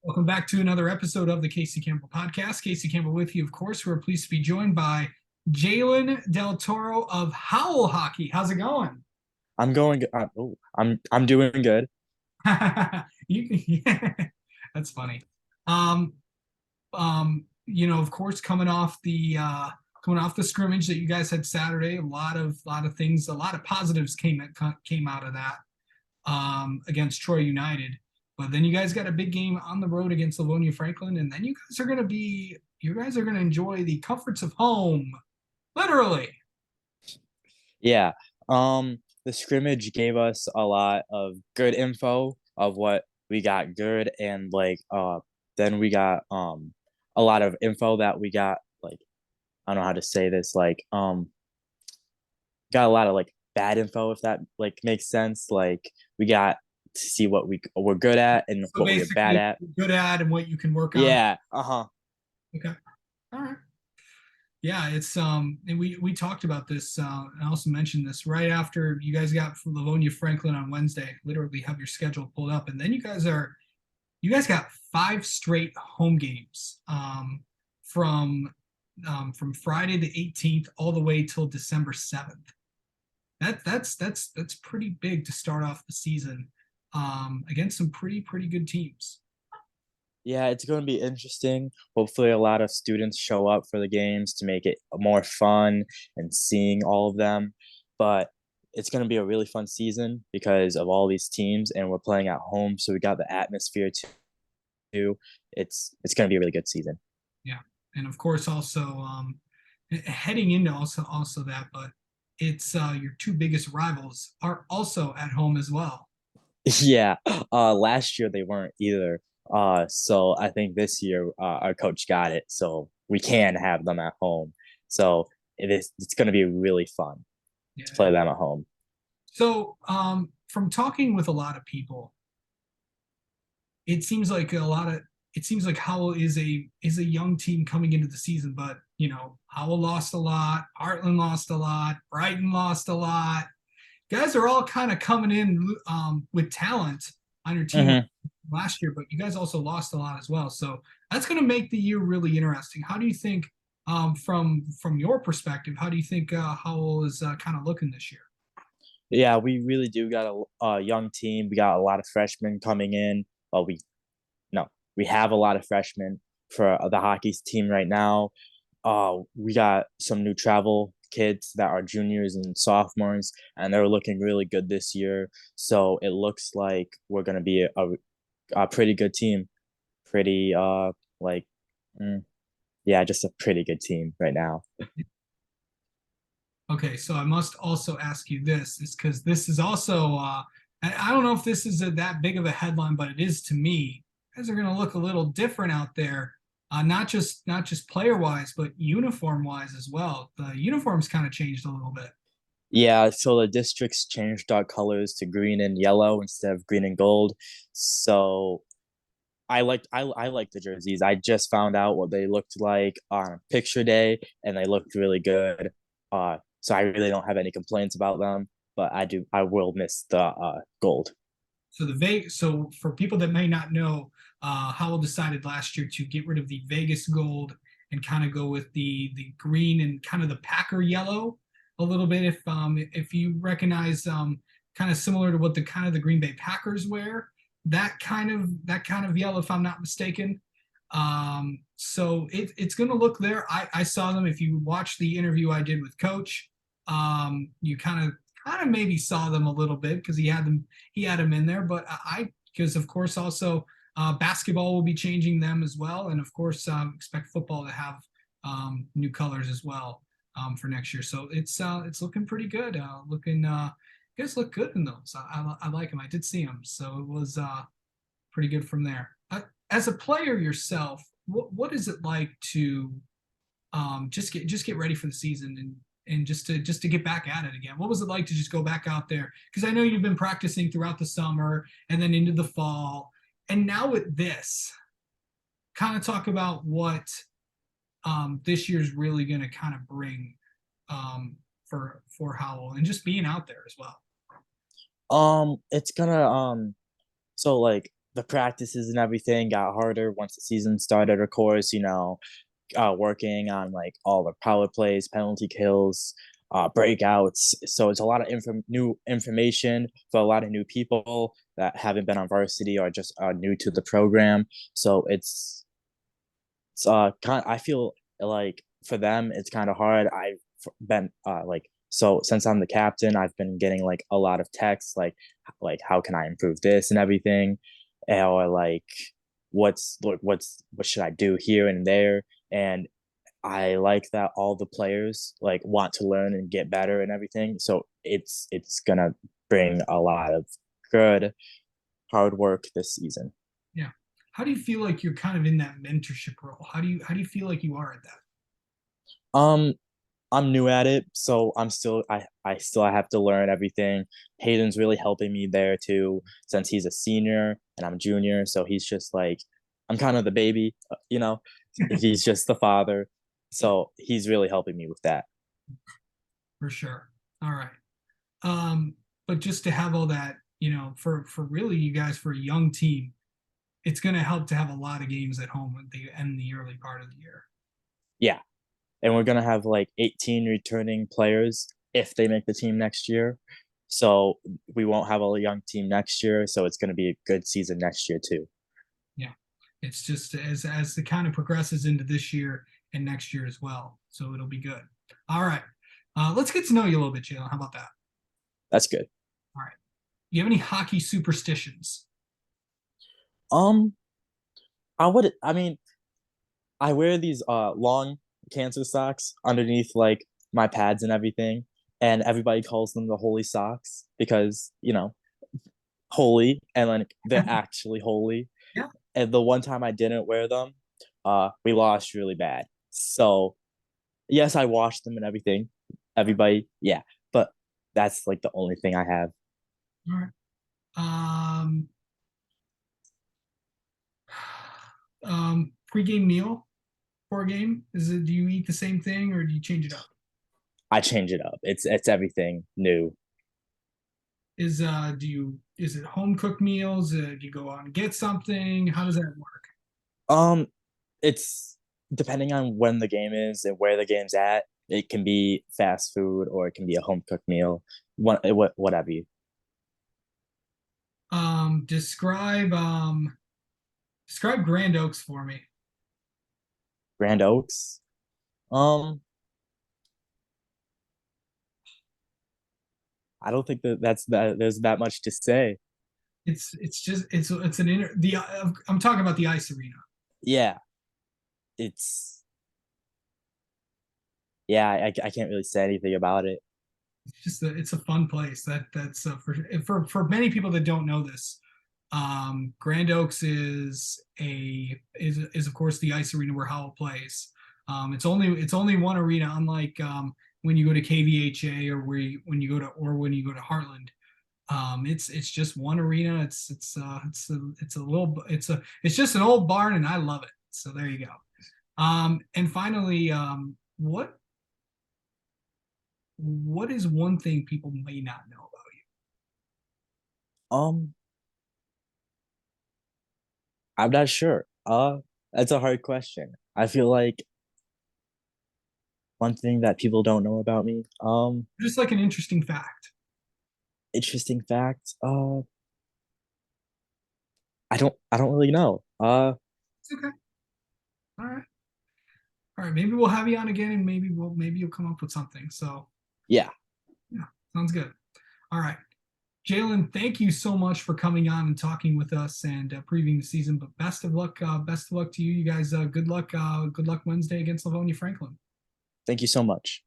Welcome back to another episode of the Casey Campbell Podcast. Casey Campbell with you, of course. We're pleased to be joined by Jaylyn Del Toro of Howell Hockey. How's it going? I'm going. I'm doing good. Yeah, that's funny. Um, of course, coming off the scrimmage that you guys had Saturday, a lot of things, a lot of positives came out of that against Troy United. But then you guys got a big game on the road against Livonia Franklin, and then you guys are gonna enjoy the comforts of home, literally. Yeah. The scrimmage gave us a lot of good info of what we got good, and then we got a lot of info that we got I don't know how to say this, got a lot of bad info, if that makes sense. Like, we got to see what we're good at and So what we are bad basically, at. good at and what you can work on. Yeah. Uh-huh. Okay, all right. Yeah, it's and we talked about this. I also mentioned this right after you guys got from Livonia Franklin on Wednesday. Literally have your schedule pulled up, and then you guys got five straight home games from Friday the 18th all the way till December 7th. That's pretty big to start off the season against some pretty good teams. Yeah, it's going to be interesting. Hopefully, a lot of students show up for the games to make it more fun and seeing all of them. But it's going to be a really fun season because of all these teams, and we're playing at home, so we got the atmosphere too. It's going to be a really good season. Yeah, and of course also heading into also that, but it's your two biggest rivals are also at home as well. Yeah, last year they weren't either. So I think this year our coach got it, so we can have them at home. So it's going to be really fun to Yeah. play them at home. So from talking with a lot of people, it seems like Howell is a young team coming into the season, but Howell lost a lot, Heartland lost a lot, Brighton lost a lot. Guys are all kind of coming in with talent on your team Hmm. last year, but you guys also lost a lot as well. So that's going to make the year really interesting. How do you think, from your perspective, how do you think Howell is kind of looking this year? Yeah, we really do got a young team. We got a lot of freshmen coming in. Well, we no, we have a lot of freshmen for the hockey team right now. We got some new travel kids that are juniors and sophomores, and they're looking really good this year. So it looks like we're gonna be a pretty good team. Pretty like mm, yeah, just a pretty good team right now. Okay, so I must also ask you this, is because this is also I don't know if this is that big of a headline, but it is to me. You guys are going to look a little different out there, not just player wise, but uniform wise as well. The uniforms kind of changed a little bit. Yeah, so the districts changed our colors to green and yellow instead of green and gold. So I like the jerseys. I just found out what they looked like on picture day, and they looked really good. So I really don't have any complaints about them, but I will miss the gold. So for people that may not know, Howell decided last year to get rid of the Vegas gold and kind of go with the green and kind of the Packer yellow a little bit. If you recognize kind of similar to what the kind of the Green Bay Packers wear, that kind of yellow, if I'm not mistaken. So it's going to look there. I saw them. If you watch the interview I did with Coach, you kind of maybe saw them a little bit because he had them in there. But because of course also basketball will be changing them as well, and of course expect football to have new colors as well for next year. So it's looking pretty good. You guys look good in those. I like them. I did see them, so it was pretty good from there. As a player yourself, what is it like to just get ready for the season and just to get back at it again? What was it like to just go back out there? Because I know you've been practicing throughout the summer and then into the fall, and now with this, kind of talk about what this year's really going to kind of bring for Howell and just being out there as well. It's gonna so like the practices and everything got harder once the season started. Of course, working on like all the power plays, penalty kills, breakouts. So it's a lot of new information for a lot of new people that haven't been on varsity or just are new to the program. So I feel like for them it's kind of hard. I've been so since I'm the captain, I've been getting like a lot of texts like how can I improve this and everything, or like what should I do here and there. And I like that all the players like want to learn and get better and everything. So it's gonna bring a lot of good hard work this season. Yeah. How do you feel like you're kind of in that mentorship role? How do you feel like you are at that? Um, I'm new at it, so I still have to learn everything. Hayden's really helping me there too, since he's a senior and I'm junior. So he's just like I'm kind of the baby, He's just the father, so he's really helping me with that. For sure. All right. But just to have all that, for really you guys for a young team, it's going to help to have a lot of games at home at the end the early part of the year. Yeah, and we're gonna have like 18 returning players if they make the team next year. So we won't have a young team next year. So it's gonna be a good season next year too. Yeah. It's just as the kind of progresses into this year and next year as well. So it'll be good. All right. Let's get to know you a little bit, Jaylyn. How about that? That's good. All right. Do you have any hockey superstitions? Um, I mean, I wear these long cancer socks underneath like my pads and everything, and everybody calls them the holy socks because holy, and like they're actually holy. Yeah. And the one time I didn't wear them, we lost really bad. So yes, I washed them and everything. Everybody, yeah, but that's like the only thing I have. All right. Um, pregame meal for a game? Do you eat the same thing or do you change it up? I change it up. It's everything new. Is it home cooked meals? Do you go out and get something? How does that work? Um, it's depending on when the game is and where the game's at. It can be fast food or it can be a home cooked meal. Whatever. Describe Grand Oaks for me. Grand Oaks. Um, I don't think that there's that much to say. It's just it's an inner the I'm talking about the ice arena. Yeah, it's yeah. I can't really say anything about it. It's a fun place. That's for many people that don't know this. Grand Oaks is of course the ice arena where Howell plays. It's only one arena, unlike when you go to KVHA or when you go to Heartland. It's just one arena. It's just an old barn, and I love it. So there you go. And finally, what is one thing people may not know about Um, I'm not sure. That's a hard question. I feel like one thing that people don't know about me. you? Just like an interesting fact. Interesting fact. I don't really know. It's okay. All right. All right. Maybe we'll have you on again, and maybe you'll come up with something. So Yeah. yeah, sounds good. All right. Jaylyn, thank you so much for coming on and talking with us and previewing the season. But best of luck. Best of luck to you. You guys. Good luck. Good luck Wednesday against Livonia Franklin. Thank you so much.